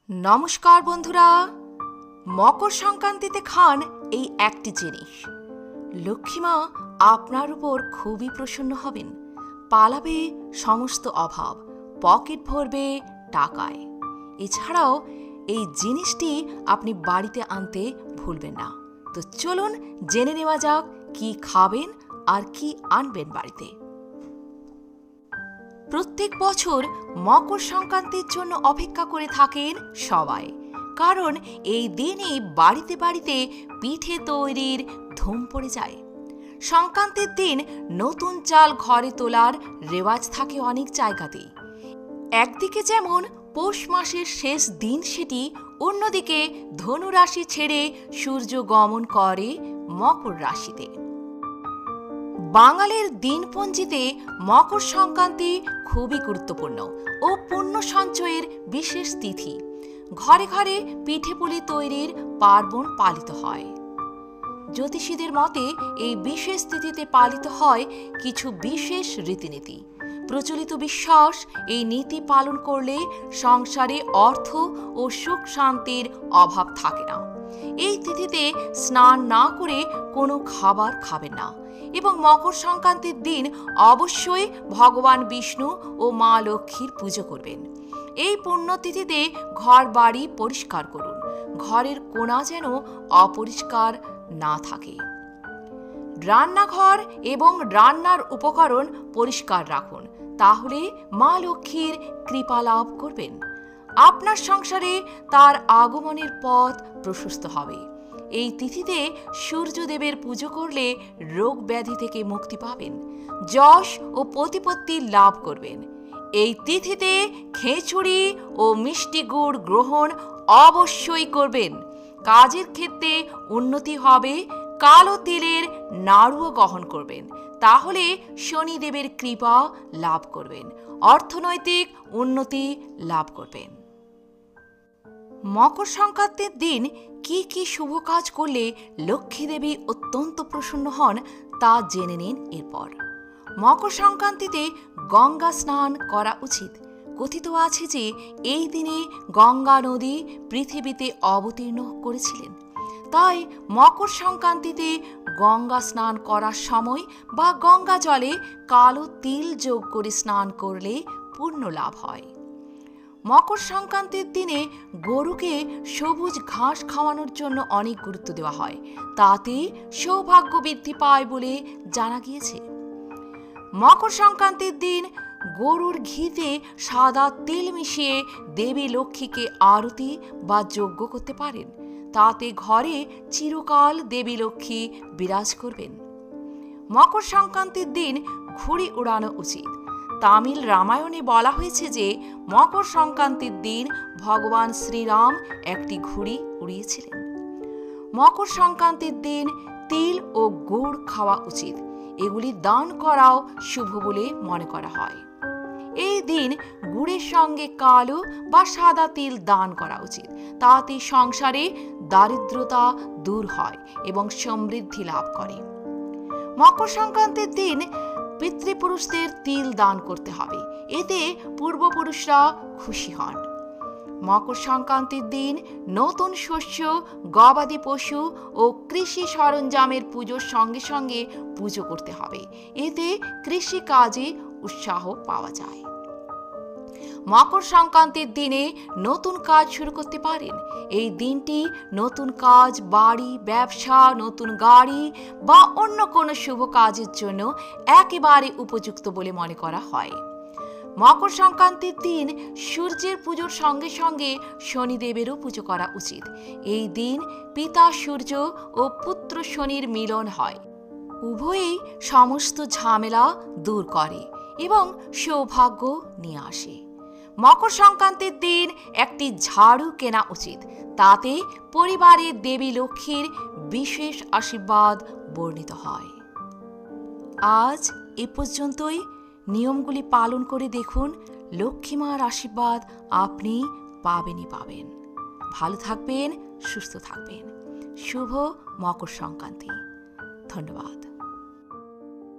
नमस्कार बंधुरा मकर संक्रांतिते खान এই একটি জিনিস লক্ষ্মী মা আপনার উপর খুবই প্রসন্ন হবেন। পালাবে সমস্ত অভাব, পকেট ভরবে টাকায়। এছাড়াও এই জিনিসটি আপনি বাড়িতে আনতে ভুলবেন না। তো চলুন জেনে নেওয়া যাক কি খাবেন আর কি আনবেন বাড়িতে। প্রত্যেক বছর মকর সংক্রান্তির জন্য অপেক্ষা করে থাকেন সবাই, কারণ এই দিনে বাড়িতে বাড়িতে পিঠে তৈরির ধুম পড়ে যায়। সংক্রান্তির দিন নতুন চাল ঘরে তোলার রেওয়াজ থাকে অনেক জায়গাতেই। একদিকে যেমন পৌষ মাসের শেষ দিন সেটি, অন্যদিকে ধনু রাশি ছেড়ে সূর্য গমন করে মকর রাশিতে। বাঙালির দিনপঞ্জিতে মকর সংক্রান্তি খুবই গুরুত্বপূর্ণ ও পুণ্য সঞ্চয়ের বিশেষ তিথি। ঘরে ঘরে পিঠেপুলি তৈরির পার্বণ পালিত হয়। জ্যোতিষীদের মতে এই বিশেষ তিথিতে পালিত হয় কিছু বিশেষ রীতিনীতি। প্রচলিত বিশ্বাস, এই নীতি পালন করলে সংসারে অর্থ ও সুখ শান্তির অভাব থাকে না। এই তিথিতে স্নান না করে কোনো খাবার খাবেন না এবং মকর সংক্রান্তির দিন অবশ্যই ভগবান বিষ্ণু ও মা লক্ষ্মীর পুজো করবেন। এই পুণ্যতিথিতে ঘর বাড়ি পরিষ্কার করুন, ঘরের কোণা যেন অপরিষ্কার না থাকে। রান্নাঘর এবং রান্নার উপকরণ পরিষ্কার রাখুন, তাহলে মা লক্ষ্মীর কৃপা লাভ করবেন। আপনার সংসারে তার আগমনের পথ প্রশস্ত হবে। এই তিথিতে সূর্যদেবের পুজো করলে রোগ ব্যাধি থেকে মুক্তি পাবেন, যশ ও প্রতিপত্তি লাভ করবেন। এই তিথিতে খিচুড়ি ও মিষ্টি গুড় গ্রহণ অবশ্যই করবেন। কাজের ক্ষেত্রে উন্নতি হবে। কালো তিলের নাড়ুও গ্রহণ করবেন, তাহলে শনিদেবের কৃপা লাভ করবেন, অর্থনৈতিক উন্নতি লাভ করবেন। মকর সংক্রান্তির দিন কি কি শুভ কাজ করলে লক্ষ্মী দেবী অত্যন্ত প্রসন্ন হন তা জেনে নিন এরপর। মকর সংক্রান্তিতে গঙ্গা স্নান করা উচিত। কথিত আছে যে এই দিনে গঙ্গা নদী পৃথিবীতে অবতীর্ণ করেছিলেন। তাই মকর সংক্রান্তিতে গঙ্গা স্নান করার সময় বা গঙ্গা জলে কালো তিল যোগ করে স্নান করলে পুণ্য লাভ হয়। মকর সংক্রান্তির দিনে গরুকে সবুজ ঘাস খাওয়ানোর জন্য অনেক গুরুত্ব দেওয়া হয়, তাতে সৌভাগ্য বৃদ্ধি পায় বলে জানা গিয়েছে। মকর সংক্রান্তির দিন গরুর ঘিতে সাদা তিল মিশিয়ে দেবী লক্ষ্মীকে আরতি বা যজ্ঞ করতে পারেন, তাতে ঘরে চিরকাল দেবী লক্ষ্মী বিরাজ করবেন। মকর সংক্রান্তির দিন ঘুড়ি উড়ানো উচিত। তামিল রামায়ণে বলা হয়েছে যে মকর সংক্রান্তির দিন ভগবান শ্রীরাম একটি ঘুড়ি উড়িয়েছিলেন। মকর সংক্রান্তির দিন তিল ও গুড় খাওয়া উচিত। এগুলি দান করাও শুভ বলে মনে করা হয়। এই দিন গুড়ের সঙ্গে কালো বা সাদা তিল দান করা উচিত, তাতে সংসারে দারিদ্রতা দূর হয় এবং সমৃদ্ধি লাভ করে। মকর সংক্রান্তির দিন পিতৃপুরুষদের তিল দান করতে হবে, এতে পূর্বপুরুষরা খুশি হন। মকর সংক্রান্তির দিন নতুন শস্য, গবাদি পশু ও কৃষি সরঞ্জামের পুজোর সঙ্গে সঙ্গে পুজো করতে হবে, এতে কৃষি কাজে উৎসাহ পাওয়া যায়। মকর সংক্রান্তির দিনে নতুন কাজ শুরু করতে পারেন। এই দিনটি নতুন কাজ, বাড়ি, ব্যবসা, নতুন গাড়ি বা অন্য কোনো শুভ কাজের জন্য একেবারে উপযুক্ত বলে মনে করা হয়। মকর সংক্রান্তির দিন সূর্যের পুজোর সঙ্গে সঙ্গে শনিদেবেরও পুজো করা উচিত। এই দিন পিতা সূর্য ও পুত্র শনির মিলন হয়। উভয়ই সমস্ত ঝামেলা দূর করে এবং সৌভাগ্য নিয়ে আসে। মকর সংক্রান্তির দিন একটি ঝাড়ু কেনা উচিত, তাতে পরিবারের দেবী লক্ষ্মীর বিশেষ আশীর্বাদ বর্ণিত হয়। আজ এ পর্যন্তই। নিয়মগুলি পালন করে দেখুন, লক্ষ্মী মার আশীর্বাদ আপনি পাবেনই পাবেন। ভালো থাকবেন, সুস্থ থাকবেন। শুভ মকর সংক্রান্তি। ধন্যবাদ।